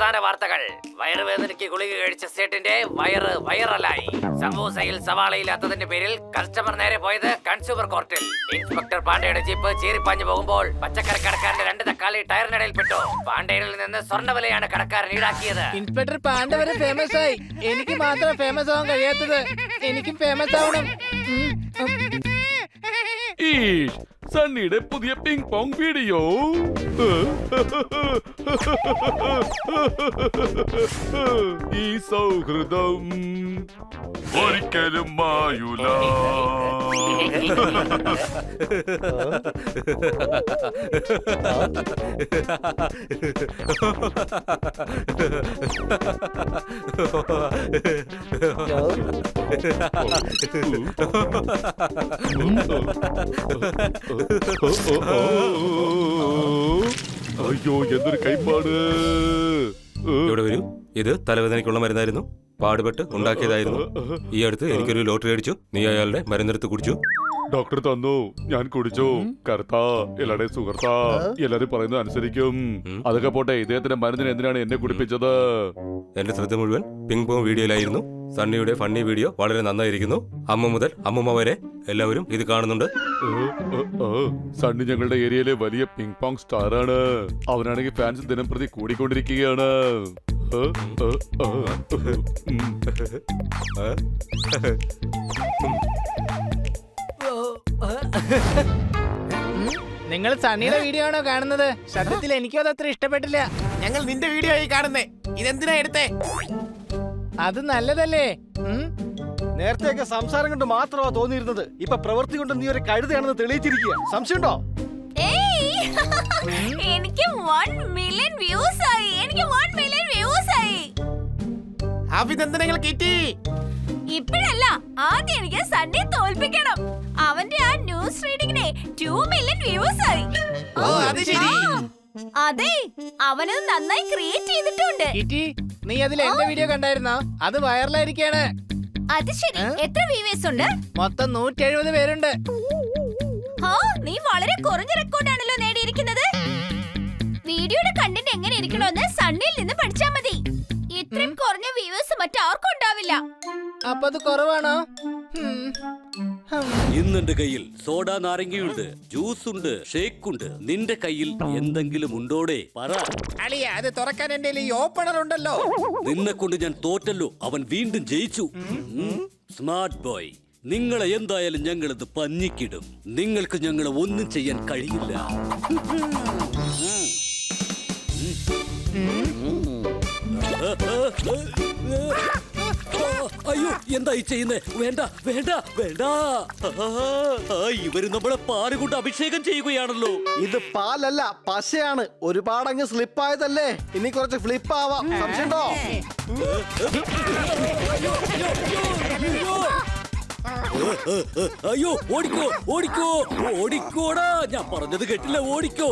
പ്രധാന വാർത്തകൾ. വയറുവേദനയ്ക്ക് ഗുളിക കഴിച്ച സേട്ടിന്റെ വയറ് വൈറലായി. സമൂസയിൽ സവാളയില്ലാത്തതിന്റെ പേരിൽ കസ്റ്റമർ നേരെ പോയത് കൺസ്യൂമർ കോർട്ടിൽ. ഇൻസ്പെക്ടർ പാണ്ഡെയുടെ ജീപ്പ് ചീറിപ്പാഞ്ഞു പോകുമ്പോൾ പച്ചക്കറി കടക്കാരന്റെ 2 തക്കാളി ടയറിനിടയിൽപ്പെട്ടു. പാണ്ഡെയിൽ നിന്ന് സ്വർണ്ണവിലയാണ് കടക്കാരൻ ഈടാക്കിയത്. ഇൻസ്പെക്ടർ പാണ്ഡെ വരെ ഫേമസ് ആയി. എനിക്ക് മാത്രം ഫേമസ് ആവാൻ കഴിയാത്തത്. എനിക്കും ഫേമസ് ആവണം. സണ്ണിയുടെ പുതിയ പിങ് പോങ് വീഡിയോ. ഈ സൗഹൃദം ഒരിക്കലും മായൂല. അയ്യോ, എന്തൊരു കൈപ്പാട്. ഇവിടെ വരൂ. ഇത് തലവേദനയ്ക്കുള്ള മരുന്നായിരുന്നു. പാടുപെട്ട് ഉണ്ടാക്കിയതായിരുന്നു. ഈ അടുത്ത് എനിക്കൊരു ലോട്ടറി അടിച്ചു. നീ അയാളുടെ മരുന്നെടുത്ത് കുടിച്ചു. ഡോക്ടർ തന്നു, ഞാൻ കുടിച്ചു. കറുത്ത എല്ലാടെ സുഹൃത്ത, എല്ലാരും പറയുന്നത് അനുസരിക്കും. അതൊക്കെ പോട്ടെ, ഇദ്ദേഹത്തിന്റെ മരുന്നിന് എന്തിനാണ് എന്നെ കുടിപ്പിച്ചത്? എന്റെ ശ്രദ്ധ മുഴുവൻ പിങ് പോങ് വീഡിയോയിലായിരുന്നു. സണ്ണിയുടെ ഫണ്ണി വീഡിയോ വളരെ നന്നായിരിക്കുന്നു. അമ്മ മുതൽ അമ്മമ്മ വരെ എല്ലാവരും ഇത് കാണുന്നുണ്ട്. സണ്ണി ഞങ്ങളുടെ ഏരിയയിലെ വലിയ പിങ് പോങ് സ്റ്റാറാണ്. അവനാണെങ്കിൽ ഫാൻസ് ദിനം പ്രതി കൂടിക്കൊണ്ടിരിക്കുകയാണ്. നിങ്ങൾ സണ്ണിയുടെ വീഡിയോ ആണോ കാണുന്നത്? സത്യത്തിൽ എനിക്കും അത് അത്ര ഇഷ്ടപ്പെട്ടില്ല. ഞങ്ങൾ നിന്റെ വീഡിയോ ആയി കാണുന്നേ. ഇതെന്തിനാ എടുത്തേ? അത് നല്ലതല്ലേ? നേരത്തെയൊക്കെ സംസാരം കൊണ്ട് മാത്രമാ തോന്നിയിരുന്നത്. ഇപ്പൊ പ്രവൃത്തി കൊണ്ട് നീ ഒരു കഴുതയാണെന്ന് തെളിയിച്ചിരിക്കുക. സംശയമുണ്ടോ? എനിക്ക് 1 മില്യൺ വ്യൂസ് ആയി. അഭിനന്ദനങ്ങൾ കിട്ടി. ഇപ്പോഴല്ല, ആദ്യം എനിക്ക് സണ്ണിയെ തോൽപ്പിക്കണം. അവന്റെ ആ ന്യൂസ് റീഡിങ്ങിനെ 2 മില്യൺ വ്യൂസ് ആയി. ഓ, അത് ശരി. അതെ, അവനത് നന്നായി ക്രിയേറ്റ് ചെയ്തിട്ടുണ്ട്. കിറ്റി, നീ അതിൽ എന്റെ വീഡിയോ കണ്ടായിരുന്നോ? അത് വൈറലായിരിക്കാണ്. അത് ശരി. എത്ര വ്യൂവേഴ്സ് ഉണ്ട്? മൊത്തം 170 പേരുണ്ട്. നീ വളരെ കുറഞ്ഞ റെക്കോർഡാണല്ലോ നേടിയിരിക്കുന്നത്. വീഡിയോയുടെ കണ്ടന്റ് എങ്ങനെ ഇരിക്കണമെന്ന് സണ്ണിയിൽ നിന്ന് പഠിച്ചാൽ മതി. ഇത്രയും കുറഞ്ഞ വ്യൂവേഴ്സ് മറ്റാർക്കും ഉണ്ടാവില്ല. അപ്പൊ അത് കുറവാണോ? ഇന്നെന്റെ കയ്യിൽ സോഡ നാരങ്ങയുണ്ട്, ജ്യൂസ് ഉണ്ട്, ഷേക്ക് ഉണ്ട്. നിന്റെ കയ്യിൽ എന്തെങ്കിലും ഉണ്ടോടെ? പറ. അളിയ, അത് തുറക്കാൻ എന്റെ ഈ ഓപ്പണർ ഉണ്ടല്ലോ. നിന്നെ കൊണ്ട് ഞാൻ തോറ്റല്ലോ. അവൻ വീണ്ടും ജയിച്ചു. സ്മാർട്ട് ബോയ്, നിങ്ങളെ എന്തായാലും ഞങ്ങളിത് പഞ്ഞിക്കിടും. നിങ്ങൾക്ക് ഞങ്ങളെ ഒന്നും ചെയ്യാൻ കഴിയില്ല. അയ്യോ, എന്തായി ചെയ്യുന്നേ? വേണ്ട വേണ്ട വേണ്ട. ഇവര് നമ്മളെ പാല് കൊണ്ട് അഭിഷേകം ചെയ്യുകയാണല്ലോ. ഇത് പാലല്ല, പശയാണ്. ഒരുപാട് അങ്ങ് സ്ലിപ്പ് ആയതല്ലേ. ഇനി കുറച്ച് ഫ്ലിപ്പ് ആവാം. സംശയമുണ്ടോ? അയ്യോ, ഓടിക്കോ ഓടിക്കോ ഓടിക്കോടാ. ഞാൻ പറഞ്ഞത് കേട്ടില്ല. ഓടിക്കോ.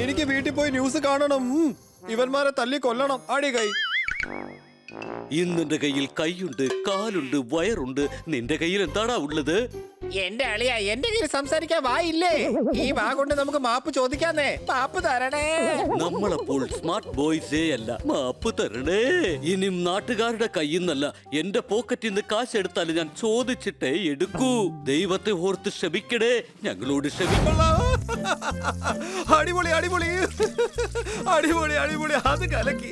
എനിക്ക് വീട്ടിൽ പോയി ന്യൂസ് കാണണം. ഇവന്മാരെ തല്ലി കൊല്ലണം. ആടി കൈ. ഇന്നെന്റെ കയ്യിൽ കൈയുണ്ട്, കാലുണ്ട്, വയറുണ്ട്. നിന്റെ കയ്യിൽ എന്താടാ ഉള്ളത്? എന്റെ അളിയ, എന്റെ കയ്യിൽ സംസാരിക്കാൻ വായില്ലേ? ഈ വാ കൊണ്ട് നമുക്ക് മാപ്പ് ചോദിക്കാന്നേ. മാപ്പ് തരണേ. നമ്മളപ്പോൾ സ്മാർട്ട് ബോയ്സേ അല്ല. മാപ്പ് തരണേ. ഇനിയും നാട്ടുകാരുടെ കയ്യിൽ നിന്നല്ല, എന്റെ പോക്കറ്റിൽ നിന്ന് കാശ് എടുത്താലും ഞാൻ ചോദിച്ചിട്ടേ എടുക്കൂ. ദൈവത്തെ ഓർത്ത് ക്ഷമിക്കണേ. ഞങ്ങളോട് ക്ഷമിക്കണം. അടിപൊളി അടിപൊളി അടിപൊളി അടിപൊളി. അത് കലക്കി.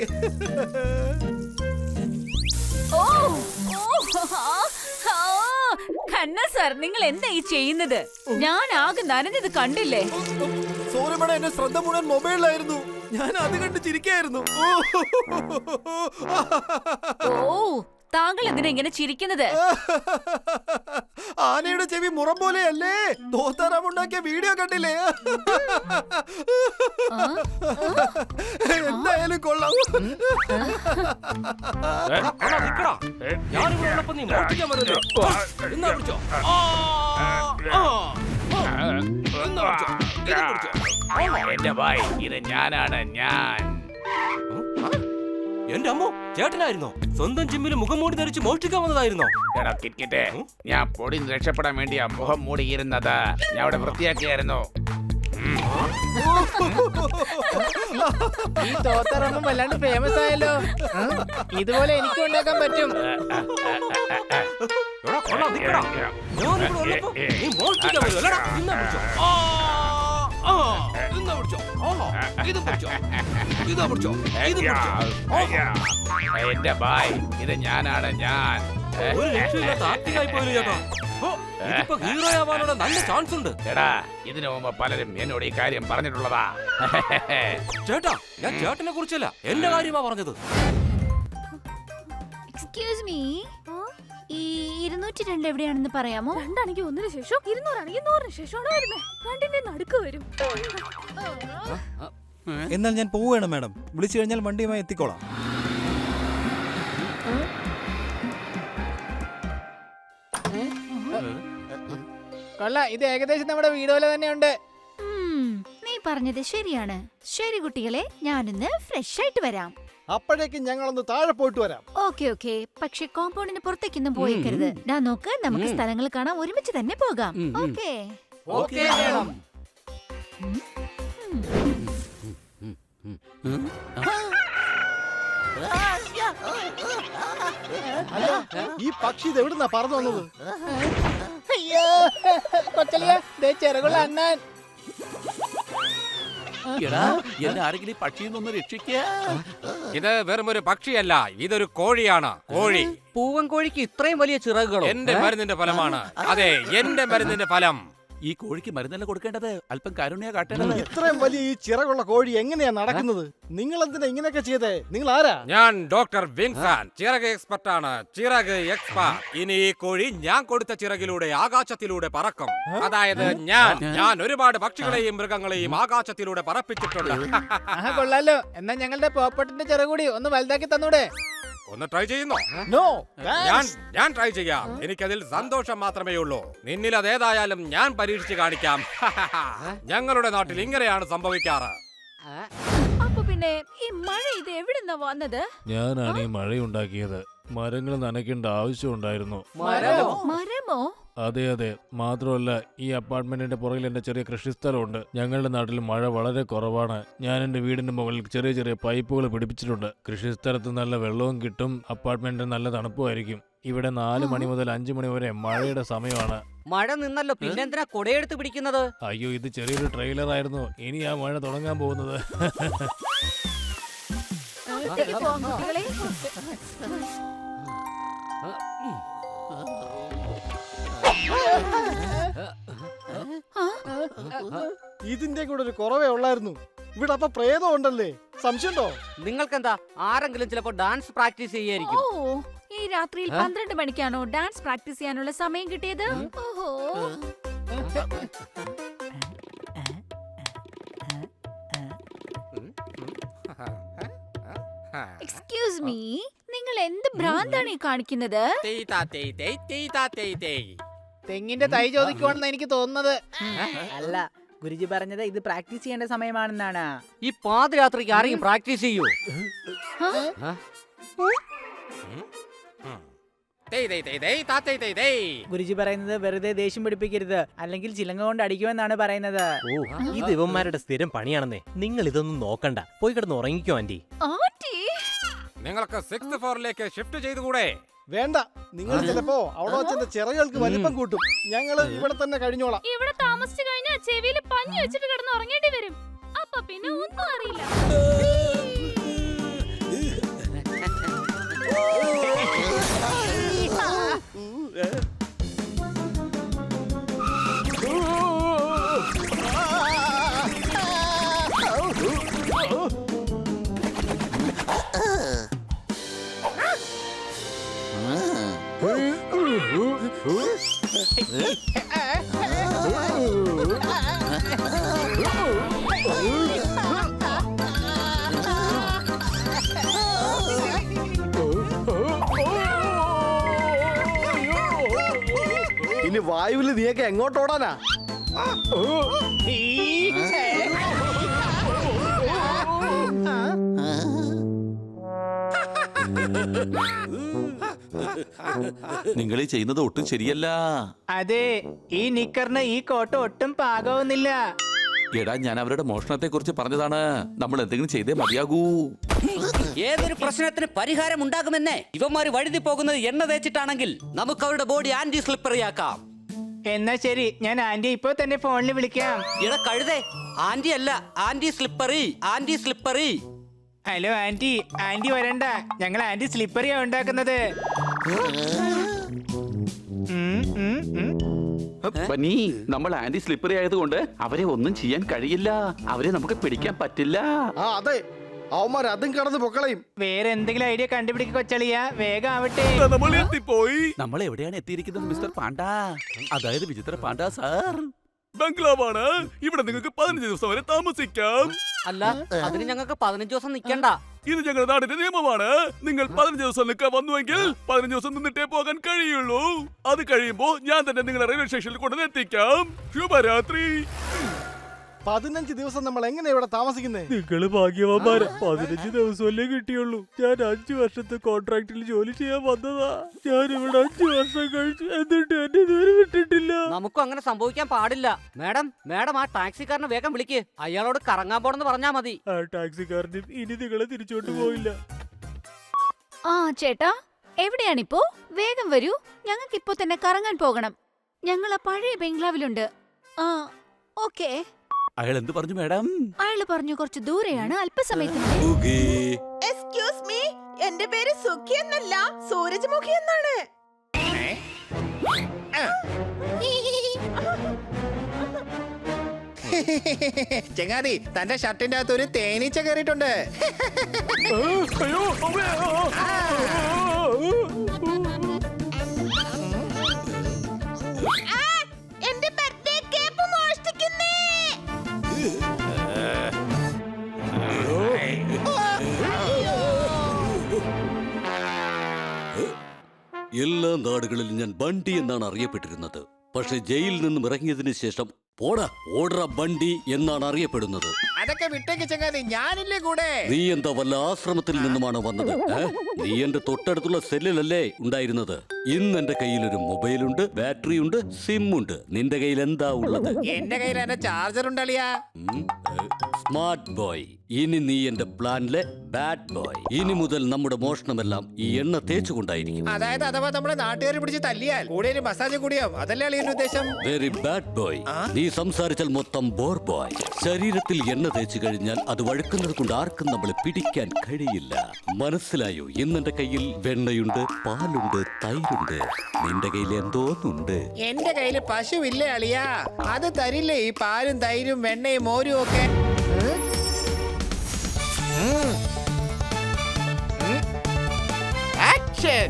ഖന്ന സർ, നിങ്ങൾ എന്താ ഈ ചെയ്യുന്നത്? ഞാൻ ആകെ നനഞ്ഞത് കണ്ടില്ലേ? സോറി മേഡം, എന്റെ ശ്രദ്ധ മുഴുവൻ മൊബൈലിലായിരുന്നു. ഞാൻ അത് കണ്ട് ചിരിക്കായിരുന്നു. താങ്കൾ എന്തിനാ ഇങ്ങനെ ചിരിക്കുന്നത്? ആനയുടെ ചെവി മുറം പോലെയല്ലേ? തോത്താറാമുണ്ടാക്കിയ വീഡിയോ കണ്ടില്ലേ? എന്തായാലും കൊള്ളാം. എന്റെ ഭായ്, ഇത് ഞാനാണ്. ഞാൻ എന്റെ അമ്മോ, ചേട്ടനായിരുന്നോ? സ്വന്തം ജിമ്മിൽ മുഖം മൂടി ധരിച്ച് മോഷ്ടിക്കാൻ വന്നതായിരുന്നോ? എടാ കിറ്റ്കിറ്റെ, ഞാൻ പൊടി രക്ഷപ്പെടാൻ വേണ്ടിയാ മുഖം മൂടിയിരുന്നത്. ഞാൻ അവിടെ വൃത്തിയാക്കിയായിരുന്നു. ഈ തോത്തറൊന്നും വല്ലാണ്ട് ഫേമസ് ആയല്ലോ. ഇതുപോലെ എനിക്കും ഉണ്ടാക്കാൻ പറ്റും. എടാ, കൊള്ളാം, നിക്കടാ. ഞാനിവിടെ ഉള്ളപ്പോ നീ മോഷ്ടിക്കാൻ വരുമല്ലോടാ? ഇന്നാ പിടിച്ചോ. ഇന്നാ പിടിച്ചോ. ഇത് പിടിച്ചോ. ഇതാ പിടിച്ചോ. ഇത് പിടിച്ചോ. എന്റെ ബായ്, ഇത് ഞാനാണ് ഞാൻ. ഒരു രക്ഷയില്ലാത്ത ആക്ടിങ്ങായി പോയില്ല ചേട്ടാ. ഇതിപ്പോ ഹീറോ ആവാനുള്ള നല്ല ചാൻസ് ഉണ്ട്. എടാ, ഇതിനു മുമ്പ് പലരും എന്നോട് ഈ കാര്യം പറഞ്ഞിട്ടുള്ളതാ. ചേട്ടാ, ഞാൻ ചേട്ടനെ കുറിച്ചല്ല എന്റെ കാര്യമാ പറഞ്ഞത്. എക്സ്ക്യൂസ് മീ, ഈ 202 എവിടെയാണെന്ന് പറയാമോ? 2 ആണെങ്കിൽ 1 ശേഷം 200 ആണെങ്കിൽ 100 ശേഷമാണ് വരുന്നത്. 2ന്റെ നടുക്ക് വരും. എന്നാൽ ഞാൻ പോവുകയാണ് മാഡം. വിളിച്ചു കഴിഞ്ഞാൽ വണ്ടിയുമായി എത്തിക്കോളാം. കൊള്ളാം, ഇത് ഏകദേശം നമ്മുടെ വീട് പോലെ തന്നെയുണ്ട്. നീ പറഞ്ഞത് ശരിയാണ്. ശരി കുട്ടികളെ, ഞാനിന്ന് ഫ്രഷ് ആയിട്ട് വരാം. അപ്പോഴേക്കും ഞങ്ങളൊന്ന് താഴെ പോയിട്ട് വരാം. ഓക്കെ ഓക്കെ, പക്ഷെ കോമ്പൗണ്ടിന് പുറത്തേക്കൊന്നും പോയേക്കരുത്. ഡാ നോക്ക്, നമുക്ക് സ്ഥലങ്ങൾ കാണാൻ ഒരുമിച്ച് തന്നെ പോകാം. Okay okay madam. അല്ല, ഈ പക്ഷി ഇത് എവിടുന്നാ പറന്നു വന്നത്? അയ്യോ കൊച്ചലിയ, ദേ ചിറകുള്ള അണ്ണാൻ. എടാ, എന്നെ ആരെങ്കിലും ഈ പക്ഷിയിൽ നിന്നൊന്ന് രക്ഷിക്കുക. ഇത് വെറും ഒരു പക്ഷിയല്ല, ഇതൊരു കോഴിയാണ്. കോഴി. പൂവൻ കോഴിക്ക് ഇത്രയും വലിയ ചിറകുകളോ? എന്റെ മരുന്നിന്റെ ഫലമാണ്. അതെ, എന്റെ മരുന്നിന്റെ ഫലം. ഈ കോഴിക്ക് മരുന്നല്ല കൊടുക്കേണ്ടത്, അല്പം കാരുണ്യ കാട്ടേണ്ടത്. ഇത്രയും വലിയ ഈ ചിറകുള്ള കോഴി എങ്ങനെയാ നടക്കുന്നത്? നിങ്ങൾ എന്തിനാ ഇങ്ങനെയൊക്കെ ചെയ്തേ? നിങ്ങൾ ആരാ? ഞാൻ ഡോക്ടർ വിൻസാൻ, ചിറക് എക്സ്പെർട്ട് ആണ്. ചിറക് എക്സ്പെർട്ട്. ഇനി ഈ കോഴി ഞാൻ കൊടുത്ത ചിറകിലൂടെ ആകാശത്തിലൂടെ പറക്കും. അതായത് ഞാൻ ഒരുപാട് പക്ഷികളെയും മൃഗങ്ങളെയും ആകാശത്തിലൂടെ പറപ്പിച്ചിട്ടുണ്ട്. ആഹാ, കൊള്ളാലോ. എന്നാ ഞങ്ങളുടെ പോപ്പട്ടിന്റെ ചിറകൂടി ഒന്ന് വലുതാക്കി തന്നൂടെ? ഒന്ന് ട്രൈ ചെയ്യുന്നോ? നോ, ഞാൻ ട്രൈ ചെയ്യാം. എനിക്കതിൽ സന്തോഷം മാത്രമേ ഉള്ളൂ. നിന്നിൽ അതേതായാലും ഞാൻ പരീക്ഷിച്ച് കാണിക്കാം. ഞങ്ങളുടെ നാട്ടിൽ ഇങ്ങനെയാണ് സംഭവിക്കാറ്. അപ്പൊ പിന്നെ ഈ മഴ ഇത് എവിടുന്നാ വന്നത്? ഞാനാണ് ഈ മഴയുണ്ടാക്കിയത്. മരങ്ങൾ നനയ്ക്കേണ്ട ആവശ്യമുണ്ടായിരുന്നു. മരമോ? അതെ അതെ, മാത്രമല്ല ഈ അപ്പാർട്ട്മെന്റിന്റെ പുറകിൽ എന്റെ ചെറിയ കൃഷിസ്ഥലമുണ്ട്. ഞങ്ങളുടെ നാട്ടിൽ മഴ വളരെ കുറവാണ്. ഞാൻ എന്റെ വീടിന്റെ മുകളിൽ ചെറിയ ചെറിയ പൈപ്പുകൾ പിടിപ്പിച്ചിട്ടുണ്ട്. കൃഷിസ്ഥലത്ത് നല്ല വെള്ളവും കിട്ടും, അപ്പാർട്ട്മെന്റിന് നല്ല തണുപ്പുമായിരിക്കും. ഇവിടെ 4 മണി മുതൽ 5 മണി വരെ മഴയുടെ സമയമാണ്. മഴ നിന്നല്ലോ, പിന്നെന്തിനാ കൊടയെടുത്ത് പിടിക്കുന്നത്? അയ്യോ, ഇത് ചെറിയൊരു ട്രെയിലർ ആയിരുന്നു. ഇനി ആ മഴ തുടങ്ങാൻ പോകുന്നത്. കുട്ടികളെ, ഇതിന്റെ കൂടെ ഒരു കുറവേ ഉള്ളായിരുന്നു. ഇവിടെ അപ്പൊ പ്രേതം ഉണ്ടല്ലേ? സംശയമുണ്ടോ? നിങ്ങൾക്കെന്താ, ആരെങ്കിലും ചിലപ്പോ ഡാൻസ് പ്രാക്ടീസ് ചെയ്യായിരിക്കും. ഓ, ഈ രാത്രിയിൽ 12 മണിക്കാണോ ഡാൻസ് പ്രാക്ടീസ് ചെയ്യാനുള്ള സമയം കിട്ടിയത്? ഓഹോ. എക്സ്ക്യൂസ് മീ, നിങ്ങൾ എന്ത് ഭ്രാന്താണ് ഈ കാണിക്കുന്നത്? തെങ്ങിന്റെ തൈ ചോദിക്കുവാണെന്ന് എനിക്ക് തോന്നുന്നത്. അല്ല, ഗുരുജി പറഞ്ഞത് ഇത് പ്രാക്ടീസ് ചെയ്യേണ്ട സമയമാണെന്നാണ്. ഈ പാതിരാത്രിക്ക് ആരെങ്കിലും പ്രാക്ടീസ് ചെയ്യൂ? ഗുരുജി പറയുന്നത് വെറുതെ ദേഷ്യം പിടിപ്പിക്കരുത്, അല്ലെങ്കിൽ ചിലങ്ക കൊണ്ട് അടിക്കുമെന്നാണ് പറയുന്നത്. ഇത് ഇവന്മാരുടെ സ്ഥിരം പണിയാണെന്നേ. നിങ്ങൾ ഇതൊന്നും നോക്കണ്ട, പോയി കിടന്ന് ഉറങ്ങിക്കോ ആന്റി. ആന്റി, നിങ്ങൾക്ക് 6th ഫ്ലോറിലേക്ക് ഷിഫ്റ്റ് ചെയ്തുകൂടെ? വേണ്ട, നിങ്ങൾ ചിലപ്പോ അവിടെ വെച്ചെന്റെ ചിറകുകൾക്ക് വലിപ്പം കൂട്ടും. ഞങ്ങള് ഇവിടെ തന്നെ കഴിഞ്ഞോളാം. ഇവിടെ താമസിച്ചു കഴിഞ്ഞാൽ ചെവിയിൽ പഞ്ഞി വെച്ചിട്ട് കിടന്ന് ഉറങ്ങേണ്ടി വരും. അപ്പൊ പിന്നെ ഒന്നും അറിയില്ല. ഇനി വായുവിൽ നീയൊക്കെ എങ്ങോട്ടോടാനാ? നിങ്ങൾ ഈ ചെയ്യുന്നത് ഒട്ടും ശരിയല്ല. അതെ, ഈ നിക്കറിന് ഈ കോട്ട് ഒട്ടും പാകവുന്നില്ല. എടാ, ഞാൻ അവരുടെ മോഷണത്തെ കുറിച്ച് പറഞ്ഞതാണ്. നമ്മൾ എന്തെങ്കിലും ചെയ്തേ മതിയാകൂ. ഏതൊരു പ്രശ്നത്തിന് പരിഹാരം ഉണ്ടാകുമെന്നേ. ഇവന്മാര് വഴുതി പോകുന്നത് എണ്ണ തേച്ചിട്ടാണെങ്കിൽ നമുക്ക് അവരുടെ ബോഡി ആന്റി സ്ലിപ്പറി ആക്കാം. എന്നാ ശരി, ഞാൻ ആന്റി ഇപ്പൊ തന്നെ ഫോണിൽ വിളിക്കാം. ഇട കഴുതേ, ആന്റി അല്ല, anti slippery, anti slippery. Hello aunty, aunty വരണ്ട, ഞങ്ങൾ ആന്റി സ്ലിപ്പറിയാ ഉണ്ടാക്കുന്നത്. ബനി, നമ്മൾ ആന്റി സ്ലിപ്പറി ആയതുകൊണ്ട് അവരെ ഒന്നും ചെയ്യാൻ കഴിയില്ല. അവരെ നമുക്ക് പിടിക്കാൻ പറ്റില്ല. ആ അതെ, അവന്മാർ അതും കടന്ന് പൊക്കളയും. വേറെ എന്തെങ്കിലും ഐഡിയ കണ്ടുപിടിക്കുക കൊച്ചളിയാ, വേഗം ആവട്ടെ. നമ്മൾ എവിടെയാണ് എത്തിയിരിക്കുന്നത് മിസ്റ്റർ പാണ്ഡ? അതായത് വിചിത്ര പാണ്ഡ സാർ. ബംഗ്ലാവാണ്. ഇവിടെ നിങ്ങൾക്ക് 15 ദിവസം വരെ താമസിക്കാം. അല്ല, അതിന് ഞങ്ങൾക്ക് 15 ദിവസം നിൽക്കണ്ട. ഇത് ഞങ്ങളുടെ നാടിന്റെ നിയമമാണ്. നിങ്ങൾ 15 ദിവസം നിൽക്കാൻ വന്നുവെങ്കിൽ 15 ദിവസം നിന്നിട്ടേ പോകാൻ കഴിയുള്ളൂ. അത് കഴിയുമ്പോ ഞാൻ തന്നെ നിങ്ങളെ റെയിൽവേ സ്റ്റേഷനിൽ കൊണ്ടുവന്നെത്തിക്കാം. ശുഭരാത്രി. 15 ദിവസം നമ്മൾ എങ്ങനെ ഇവിടെ താമസിക്കുന്നേ? നിങ്ങള് ഭാഗ്യവാന്മാര്. 15 ദിവസമല്ലേ കിട്ടിയുള്ളൂ. ഞാൻ 5 വർഷത്തെ കോൺട്രാക്റ്റിൽ ജോലി ചെയ്യാൻ വന്നതാ. ഞാൻ ഇവിടെ 5 വർഷം കഴിച്ചു, എന്നിട്ട് എന്നെ ഇതുവരെ വിട്ടിട്ടില്ല. നമുക്കും അങ്ങനെ സംഭവിക്കാൻ പാടില്ല. മാഡം ആ ടാക്സിക്കാരനെ വേഗം വിളിക്ക്. അയാളോട് കറങ്ങാൻ പോണെന്ന് പറഞ്ഞാ മതി. ആ ടാക്സിക്കാരനും ഇനി നിങ്ങളെ തിരിച്ചോണ്ട് പോയില്ല. ആ ചേട്ടാ, എവിടെയാണിപ്പോ? വേഗം വരൂ, ഞങ്ങൾക്ക് ഇപ്പോ തന്നെ കറങ്ങാൻ പോകണം. ഞങ്ങൾ ആ പഴയ ബംഗ്ലാവിലുണ്ട്. ആ ഓക്കേ. അയാൾ എന്ത് പറഞ്ഞു മാഡം? അയാള് പറഞ്ഞു കുറച്ച് ദൂരെയാണ്, അല്പസമയത്തിനുള്ളിൽ. എക്സ്ക്യൂസ് മീ, എന്റെ പേര് സുഖി എന്നല്ല, സൂരജ്മുഖി എന്നാണ്. ചെങ്ങാതി, തന്റെ ഷർട്ടിന്റെ അകത്ത് ഒരു തേനീച്ച കയറിയിട്ടുണ്ട്. എന്റെ ബർത്ത്ഡേ കേക്ക് മോഷ്ടിക്കുന്നേ. എല്ലാ നാടുകളിലും ഞാൻ ബണ്ടി എന്നാണ് അറിയപ്പെട്ടിരുന്നത്. പക്ഷെ ജയിലിൽ നിന്നും ഇറങ്ങിയതിനു ശേഷം ഓടറ ബണ്ടി എന്നാണ് അറിയപ്പെടുന്നത്. അതൊക്കെ വിട്ടേക്ക് ചെങ്ങാതി, ഞാനില്ലേ കൂടെ. നീ എന്താ വല്ല ആശ്രമത്തിൽ നിന്നുമാണോ വന്നത്? നീ എന്റെ തൊട്ടടുത്തുള്ള സെല്ലിലല്ലേ ഉണ്ടായിരുന്നത്? ഇന്ന് എന്റെ കയ്യിൽ ഒരു മൊബൈലുണ്ട്, ബാറ്ററി ഉണ്ട്, സിം ഉണ്ട്. നിന്റെ കയ്യിൽ എന്താ ഉള്ളത്? എന്റെ കയ്യിൽ എന്റെ ചാർജർ ഉണ്ടളിയാ. സ്മാർട്ട് ബോയ്, ഇനി നീ എന്റെ പ്ലാനിലെ ബാഡ് ബോയ്. ഇനി മുതൽ നമ്മുടെ മോഷണമെല്ലാം ഈ എണ്ണ തേച്ചുകൊണ്ടായിരിക്കും. അതായത് അഥവാ നമ്മളെ നാട്ടുകാരെ പിടിച്ച് തല്ലിയാൽ കൂടെ ഒരു മസാജ് കൂടിയാവും, അതല്ലേ അളിയന്റെ ഉദ്ദേശം? Very bad boy. നീ സംസാരിച്ചാൽ മൊത്തം ബോർ ബോയ്. ശരീരത്തിൽ എണ്ണ തേച്ചു കഴിഞ്ഞാൽ അത് വഴുക്കുന്നത് കൊണ്ട് ആർക്കും നമ്മളെ പിടിക്കാൻ കഴിയില്ല. മനസ്സിലായോ? ഇന്നെന്റെ കയ്യിൽ വെണ്ണയുണ്ട്, പാലുണ്ട്, തൈരുണ്ട്. നിന്റെ കയ്യിൽ എന്തോന്നുണ്ട്? എന്റെ കയ്യില് പശുവില്ലേ അളിയാ, അത് തരില്ലേ ഈ പാലും തൈരും വെണ്ണയും മോരും ഒക്കെ? ആക്ഷൻ.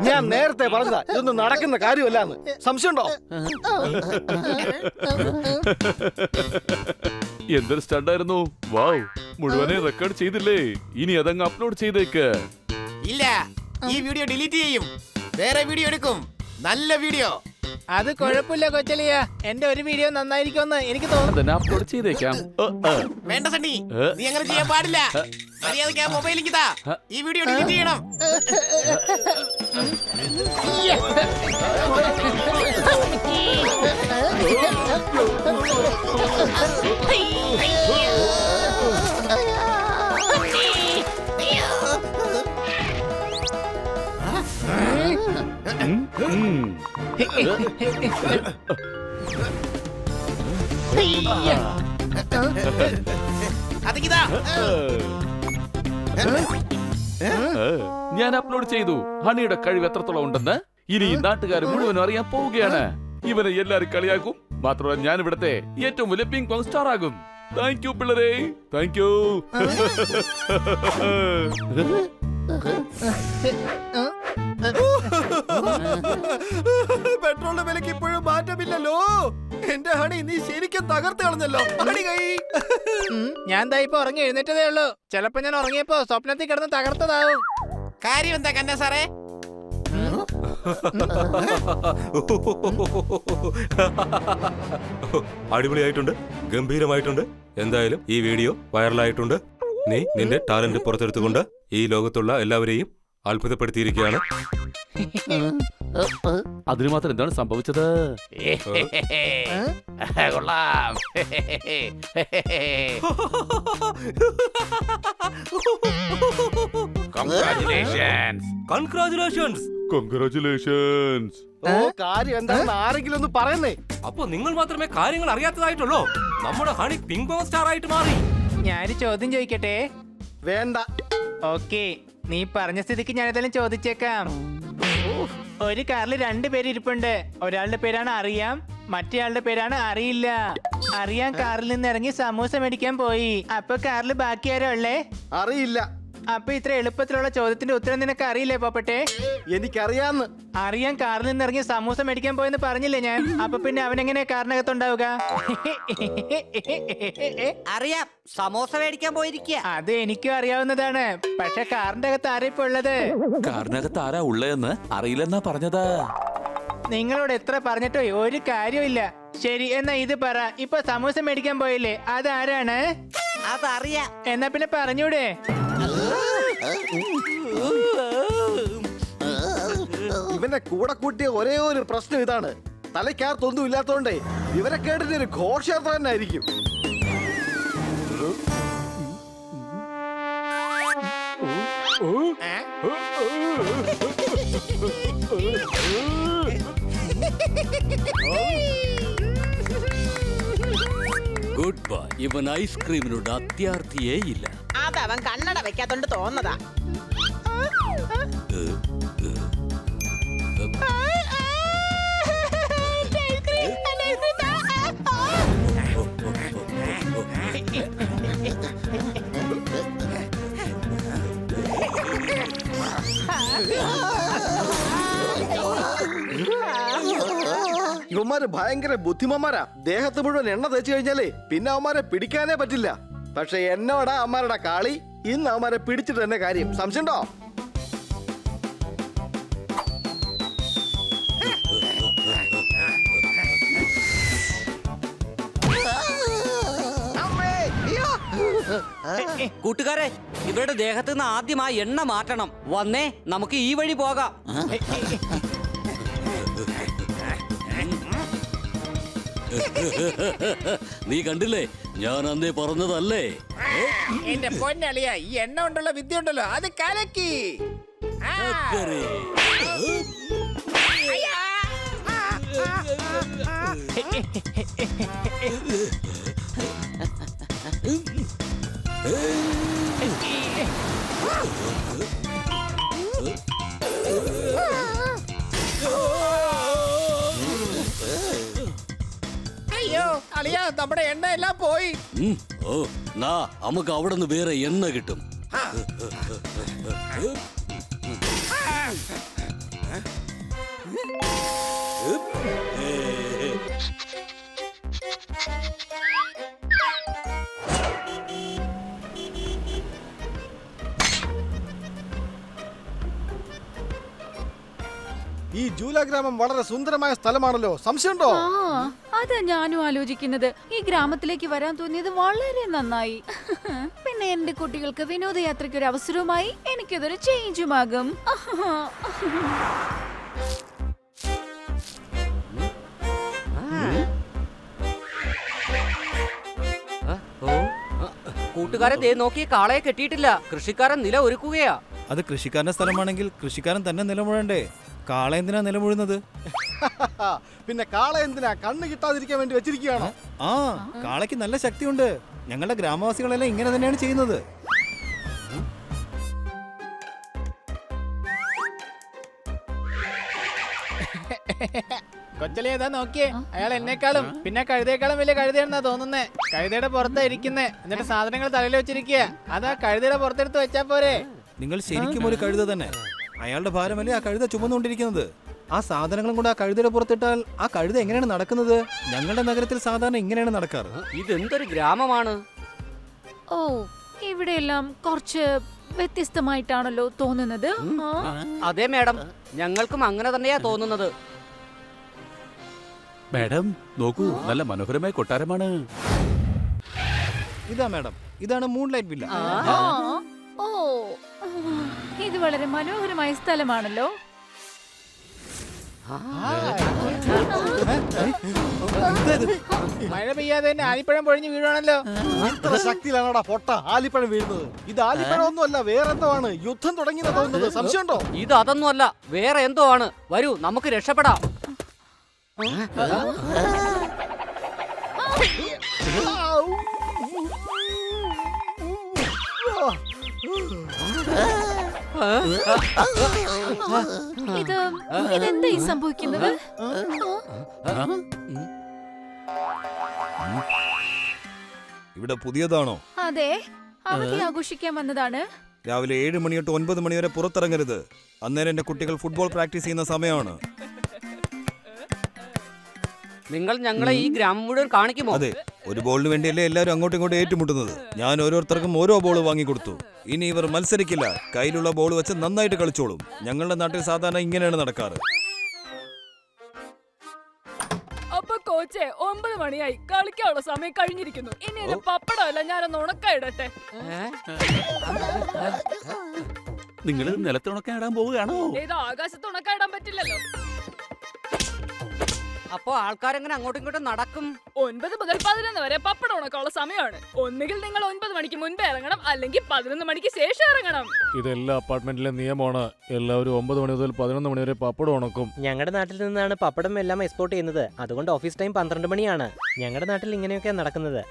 ഞാൻ നേരത്തെ പറഞ്ഞതാ ഇതൊന്നും നടക്കുന്ന കാര്യമല്ലാന്ന്. സംശയമുണ്ടോ? എന്തൊരു സ്റ്റണ്ടായിരുന്നു. വാവ്, മുഴുവനെ റെക്കോർഡ് ചെയ്തില്ലേ? ഇനി അതങ്ങ് അപ്ലോഡ് ചെയ്തേക്ക്. ഇല്ല, ഈ വീഡിയോ ഡിലീറ്റ് ചെയ്യും, വേറെ വീഡിയോ എടുക്കും. നല്ല വീഡിയോ. അത് കുഴപ്പമില്ല കൊച്ചലിയ, എന്റെ ഒരു വീഡിയോ നന്നായിരിക്കുമെന്ന് എനിക്ക് തോന്നുന്നു. അപ്ലോഡ് ചെയ്തേക്കാം. വേണ്ട സണ്ണി, നീ അങ്ങനെ ചെയ്യാൻ പാടില്ല. മര്യാദയ്ക്ക് ആ മൊബൈലിലേക്ക് താ. ഈ വീഡിയോ ഡിലീറ്റ് ചെയ്യണം. ഞാൻ അപ്ലോഡ് ചെയ്തു ഹണിയുടെ കഴിവ് എത്രത്തോളം ഉണ്ടെന്ന്. ഇനി നാട്ടുകാർ മുഴുവനും അറിയാൻ പോവുകയാണ്. ഇവനെ എല്ലാരും കളിയാക്കും. മാത്രമല്ല ഞാൻ ഇവിടത്തെ ഏറ്റവും വലിയ പിങ് പോങ് സ്റ്റാർ ആകും. താങ്ക് യു പിള്ളേരെ, താങ്ക് യു. പെട്രോളിന്റെ വിലക്ക് ഇപ്പോഴും മാറ്റമില്ലല്ലോ. എന്റെ ഹണി നീ ശരിക്കും തകർത്ത് കളഞ്ഞല്ലോ. ഹണി കൈ ഞാൻ ദാ ഇപ്പൊ ഉറങ്ങി എഴുന്നേറ്റതേ ഉള്ളൂ. ചിലപ്പോ ഞാൻ ഉറങ്ങിയപ്പോ സ്വപ്നത്തിൽ കിടന്ന് തകർത്തതാവും. കാര്യം എന്താ കന്ന സാറേ? അടിപൊളിയായിട്ടുണ്ട്, ഗംഭീരമായിട്ടുണ്ട്. എന്തായാലും ഈ വീഡിയോ വൈറലായിട്ടുണ്ട്. നീ നിന്റെ ടാലന്റ് പുറത്തെടുത്തുകൊണ്ട് ഈ ലോകത്തുള്ള എല്ലാവരെയും അത്ഭുതപ്പെടുത്തിയിരിക്കുകയാണ്. അതിന് മാത്രം എന്താണ് സംഭവിച്ചത്? കൊള്ളാം. കൺഗ്രാചുലേഷൻസ്. ഓ കാര്യം എന്താണെന്ന് ആരെങ്കിലും ഒന്ന് പറയുന്നേ. അപ്പൊ നിങ്ങൾ മാത്രമേ കാര്യങ്ങൾ അറിയാത്തതായിട്ടുള്ളൂ. നമ്മുടെ ഹണി പിങ് പോങ് സ്റ്റാർ ആയിട്ട് മാറി. ഞാനൊരു ചോദ്യം ചോദിക്കട്ടെ? വേണ്ട. ഓക്കെ, നീ പറഞ്ഞ സ്ഥിതിക്ക് ഞാനിതെല്ലാം ചോദിച്ചേക്കാം. ഒരു കാറിൽ 2 പേര് ഇരിപ്പുണ്ട്. ഒരാളുടെ പേരാണ് അറിയാം, മറ്റേയാളുടെ പേരാണ് അറിയില്ല. അറിയാൻ കാറിൽ നിന്ന് ഇറങ്ങി സമൂസ മേടിക്കാൻ പോയി. അപ്പൊ കാറിൽ ബാക്കി ആരോ ഉള്ളേ? അറിയില്ല. അപ്പൊ ഇത്ര എളുപ്പത്തിലുള്ള ചോദ്യത്തിന്റെ ഉത്തരം നിനക്ക് അറിയില്ലേ പോപ്പട്ടെ? എനിക്കറിയാന്ന്. അറിയാൻ കാറിൽ നിന്ന് ഇറങ്ങി സമൂസ മേടിക്കാൻ പോയെന്ന് പറഞ്ഞില്ലേ ഞാൻ? അപ്പൊ പിന്നെ അവൻ എങ്ങനെ കാറിനകത്തുണ്ടാവുക? അറിയാം, സമോസ മേടിക്കാൻ പോയിരിക്കുക. അത് എനിക്കും അറിയാവുന്നതാണ്. പക്ഷെ കാറിന്റെ അകത്ത് ആരാ ഇപ്പൊ ഉള്ളത്? കാറിനകത്ത് ആരാ ഉള്ളതെന്ന് അറിയില്ലെന്നാ പറഞ്ഞത്. നിങ്ങളോട് എത്ര പറഞ്ഞിട്ടോ ഒരു കാര്യമില്ല. ശരി, എന്നാ ഇത് പറ. ഇപ്പൊ സമൂസ മേടിക്കാൻ പോയില്ലേ, അതാരാണ്? അതറിയാം. എന്നാ പിന്നെ പറഞ്ഞൂടെ? ഇവന്റെ കൂടെ കൂട്ടിയ ഒരേ ഒരു പ്രശ്നം ഇതാണ്. തലയ്ക്കകത്തൊന്നും ഇല്ലാത്തോണ്ടേ ഇവരെ കേട്ടിട്ട് ഒരു ഘോഷയാത്ര തന്നെ ആയിരിക്കും. Good bye. ഇവൻ ഐസ്ക്രീമിനോട് അത്യാർത്ഥിയേ ഇല്ല. അതവൻ കണ്ണട വെക്കാത്തോണ്ട് തോന്നതാ. ഇവന്മാര് ഭയങ്കര ബുദ്ധിമാന്മാരാ. ദേഹത്ത് മുഴുവൻ എണ്ണ തേച്ചു കഴിഞ്ഞാലേ പിന്നെ അവന്മാരെ പിടിക്കാനേ പറ്റില്ല. പക്ഷെ എന്നോടാ അവന്മാരുടെ കളി. ഇന്ന് അവന്മാരെ പിടിച്ചിട്ട് തന്നെ കാര്യം. സംശയണ്ടോ? കൂട്ടുകാരെ, ഇവരുടെ ദേഹത്ത് നിന്ന് ആദ്യം ആ എണ്ണ മാറ്റണം. വന്നേ, നമുക്ക് ഈ വഴി പോകാം. നീ കണ്ടില്ലേ, ഞാൻ അന്നേ പറഞ്ഞതല്ലേ? എന്റെ പൊന്നളിയ, ഈ എണ്ണ കൊണ്ടുള്ള വിദ്യ ഉണ്ടല്ലോ, അത് കലക്കി. ചക്കരെ. അയ്യോ അളിയ, നമ്മുടെ എണ്ണ എല്ലാം പോയി. ഓ, നാ നമുക്ക് അവിടെ നിന്ന് വേറെ എണ്ണ കിട്ടും. ഈ ജൂല ഗ്രാമം വളരെ സുന്ദരമായ സ്ഥലമാണല്ലോ. സംശയമുണ്ടോ? അതാ ഞാനും ആലോചിക്കുന്നത്. ഈ ഗ്രാമത്തിലേക്ക് വരാൻ തോന്നിയത് വളരെ നന്നായി. പിന്നെ എന്റെ കുട്ടികൾക്ക് വിനോദയാത്രയ്ക്ക് ഒരു അവസരവുമായി, എനിക്കതൊരു ചേഞ്ചുമാകും. കൂട്ടുകാരെ, ദേ നോക്കി, കാളയെ കെട്ടിയിട്ടില്ല. കൃഷിക്കാരൻ നില ഒരുക്കുകയാ. അത് കൃഷിക്കാരന്റെ സ്ഥലമാണെങ്കിൽ കൃഷിക്കാരൻ തന്നെ നിലമുഴണ്ടേ? കാള എന്തിനാ നിലമുഴുന്നത്? പിന്നെ കാള എന്തിനാ കണ്ണ് കിട്ടാതിരിക്കാൻ വേണ്ടി വെച്ചിരിക്കുകയാണോ? ആ കാളയ്ക്ക് നല്ല ശക്തിയുണ്ട്. ഞങ്ങളുടെ ഗ്രാമവാസികളെല്ലാം ഇങ്ങനെ തന്നെയാണ് ചെയ്യുന്നത്. കൊച്ചലി ഏതാ നോക്കിയേ, അയാൾ എന്നെക്കാളും പിന്നെ കഴുതയേക്കാളും വലിയ കഴുതയാണെന്നാ തോന്നുന്നേ. കഴുതയുടെ പുറത്താ ഇരിക്കുന്നേ, എന്നിട്ട് സാധനങ്ങൾ തലയിൽ വെച്ചിരിക്കുക. അതാ കഴുതയുടെ പുറത്തെടുത്ത് വെച്ചാ പോരെ. നിങ്ങൾ ശരിക്കും ഒരു കഴുത തന്നെ. അയാളുടെ ഭാരമല്ലേ ആ കഴുത ചുമന്നുകൊണ്ടിരിക്കുന്നത്. ആ സാധനങ്ങളും കൂടെ ആ കഴുതയുടെ പുറത്തിട്ടാൽ ആ കഴുത എങ്ങനെയാണ് നടക്കുന്നത്? ഞങ്ങളുടെ നഗരത്തിൽ സാധാരണ ഇങ്ങനെയാണ് നടക്കാറ്. ഇതെന്തൊരു ഗ്രാമമാണ്. ഓ, ഇവിടെയെല്ലാം കുറച്ച് വ്യത്യസ്തമായിട്ടാണല്ലോ തോന്നുന്നത്. അതെ മാഡം, ഞങ്ങൾക്കും അങ്ങനെ തന്നെയാ തോന്നുന്നത്. മാഡം നോക്കൂ, നല്ല മനോഹരമായ കൊട്ടാരമാണ്. ഇതാ മാഡം, ഇതാണ് മൂൺലൈറ്റ് വില്ല. ഓ, ഇത് വളരെ മനോഹരമായ സ്ഥലമാണല്ലോ. മഴ പെയ്യാതെ തന്നെ ആലിപ്പഴം പൊഴിഞ്ഞ് വീഴാണല്ലോ. ഇത്ര ശക്തിയിലാണോടാ പൊട്ട ആലിപ്പഴം വീഴുന്നത്? ഇത് ആലിപ്പഴം ഒന്നുമല്ല, വേറെന്തോ ആണ്. യുദ്ധം തുടങ്ങിയെന്ന് തോന്നുന്നത്. സംശയമുണ്ടോ? ഇത് അതൊന്നും അല്ല, വേറെ എന്തോ ആണ്. വരൂ, നമുക്ക് രക്ഷപ്പെടാം. ഇതെന്താ ഈ സംഭവിക്കുന്നത്? ഇവിടെ പുതിയതാണോ? അതെ, അവധി ആഘോഷിക്കാൻ വന്നതാണ്. രാവിലെ 7 മണി തൊട്ട് 9 മണി വരെ പുറത്തിറങ്ങരുത്. അന്നേരം എന്റെ കുട്ടികൾ ഫുട്ബോൾ പ്രാക്ടീസ് ചെയ്യുന്ന സമയമാണ്. നിങ്ങൾ ഞങ്ങളെ ഈ ഗ്രാമം മുഴുവൻ കാണിക്കുമോ? അതെ, ഒരു ബോളിന് വേണ്ടിയല്ലേ എല്ലാവരും അങ്ങോട്ടും ഇങ്ങോട്ടും ഏറ്റുമുട്ടുന്നത്. ഞാൻ ഓരോരുത്തർക്കും ഓരോ ബോൾ വാങ്ങിക്കൊടുത്തു. ഇനി ഇവർ മത്സരിക്കില്ല, കയ്യിലുള്ള ബോൾ വെച്ച് നന്നായിട്ട് കളിച്ചോളും. ഞങ്ങളുടെ നാട്ടിൽ സാധാരണ ഇങ്ങനെയാണ് നടക്കാറ്. അപ്പൊ കോച്ചെ, 9 മണിയായി, കളിക്കാനുള്ള സമയം കഴിഞ്ഞിരിക്കുന്നു. ഇനി എന്റെ പപ്പടമല്ല, ഞാനൊന്ന് ഉണക്കായിടട്ടെ. നിങ്ങൾ നിലത്തുണക്കാൻ ഇടാൻ പോവുകയാണോ? ഇത് ആകാശത്ത് ഉണക്കായിടാൻ പറ്റില്ലല്ലോ. അപ്പൊ ആൾക്കാരെങ്ങനെ അങ്ങോട്ടും ഇങ്ങോട്ടും നടക്കും? 9 മുതൽ 11 വരെ പപ്പടം ഉണക്കാനുള്ള സമയമാണ്. ഒന്നുകിൽ നിങ്ങൾ 9 മണിക്ക് മുൻപേ ഇറങ്ങണം, അല്ലെങ്കിൽ 11 മണിക്ക് ശേഷം ഇറങ്ങണം. ഇതെല്ലാ അപ്പാർട്ട്മെന്റിലെ നിയമമാണ്. എല്ലാവരും 9 മണി മുതൽ 11 മണി വരെ പപ്പടം ഉണക്കും. ഞങ്ങളുടെ നാട്ടിൽ നിന്നാണ് പപ്പടം എല്ലാം എക്സ്പോർട്ട് ചെയ്യുന്നത്. അതുകൊണ്ട് ഓഫീസ് ടൈം 12 മണിയാണ്. ഞങ്ങളുടെ നാട്ടിൽ ഇങ്ങനെയൊക്കെയാണ് നടക്കുന്നത്.